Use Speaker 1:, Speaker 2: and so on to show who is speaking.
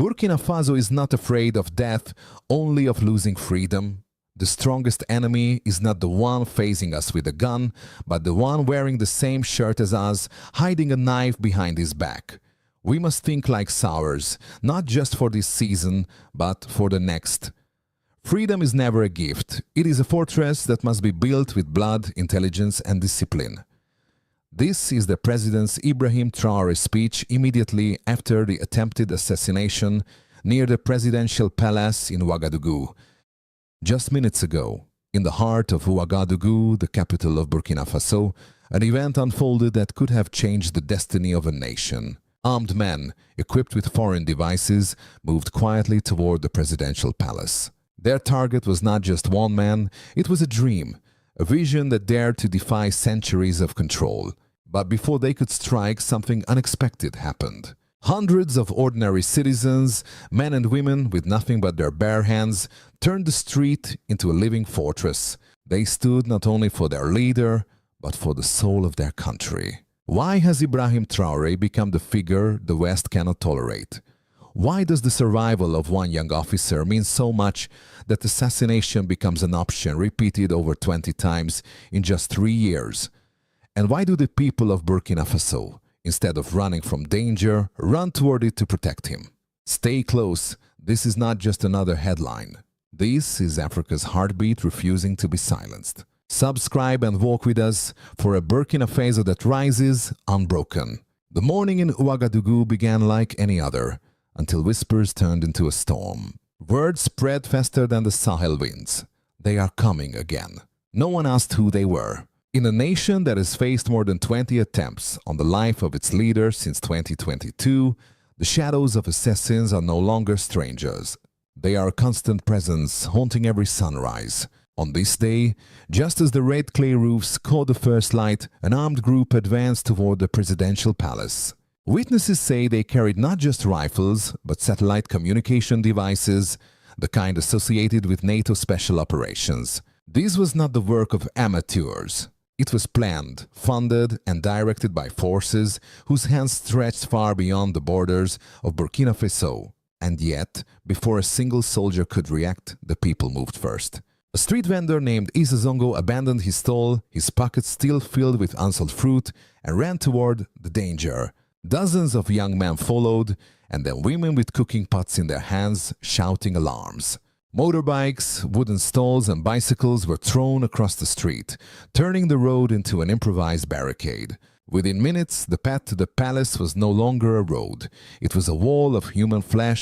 Speaker 1: Burkina Faso is not afraid of death, only of losing freedom. The strongest enemy is not the one facing us with a gun, but the one wearing the same shirt as us, hiding a knife behind his back. We must think like Sours, not just for this season, but for the next. Freedom is never a gift. It is a fortress that must be built with blood, intelligence, and discipline. This is the President's Ibrahim Traore speech immediately after the attempted assassination near the presidential palace in Ouagadougou. Just minutes ago, in the heart of Ouagadougou, the capital of Burkina Faso, an event unfolded that could have changed the destiny of a nation. Armed men, equipped with foreign devices, moved quietly toward the presidential palace. Their target was not just one man, it was a dream, a vision that dared to defy centuries of control. But before they could strike, something unexpected happened. Hundreds of ordinary citizens, men and women with nothing but their bare hands, turned the street into a living fortress. They stood not only for their leader, but for the soul of their country. Why has Ibrahim Traore become the figure the West cannot tolerate? Why does the survival of one young officer mean so much that assassination becomes an option repeated over 20 times in just 3 years? And why do the people of Burkina Faso, instead of running from danger, run toward it to protect him? Stay close. This is not just another headline. This is Africa's heartbeat refusing to be silenced. Subscribe and walk with us for a Burkina Faso that rises unbroken. The morning in Ouagadougou began like any other, until whispers turned into a storm. Words spread faster than the Sahel winds. They are coming again. No one asked who they were. In a nation that has faced more than 20 attempts on the life of its leader since 2022, the shadows of assassins are no longer strangers. They are a constant presence, haunting every sunrise. On this day, just as the red clay roofs caught the first light, an armed group advanced toward the presidential palace. Witnesses say they carried not just rifles, but satellite communication devices, the kind associated with NATO special operations. This was not the work of amateurs. It was planned, funded, and directed by forces whose hands stretched far beyond the borders of Burkina Faso. And yet, before a single soldier could react, the people moved first. A street vendor named Issa Zongo abandoned his stall, his pockets still filled with unsold fruit, and ran toward the danger. Dozens of young men followed, and then women with cooking pots in their hands, shouting alarms. Motorbikes, wooden stalls, and bicycles were thrown across the street, turning the road into an improvised barricade. Within minutes, the path to the palace was no longer a road. It was a wall of human flesh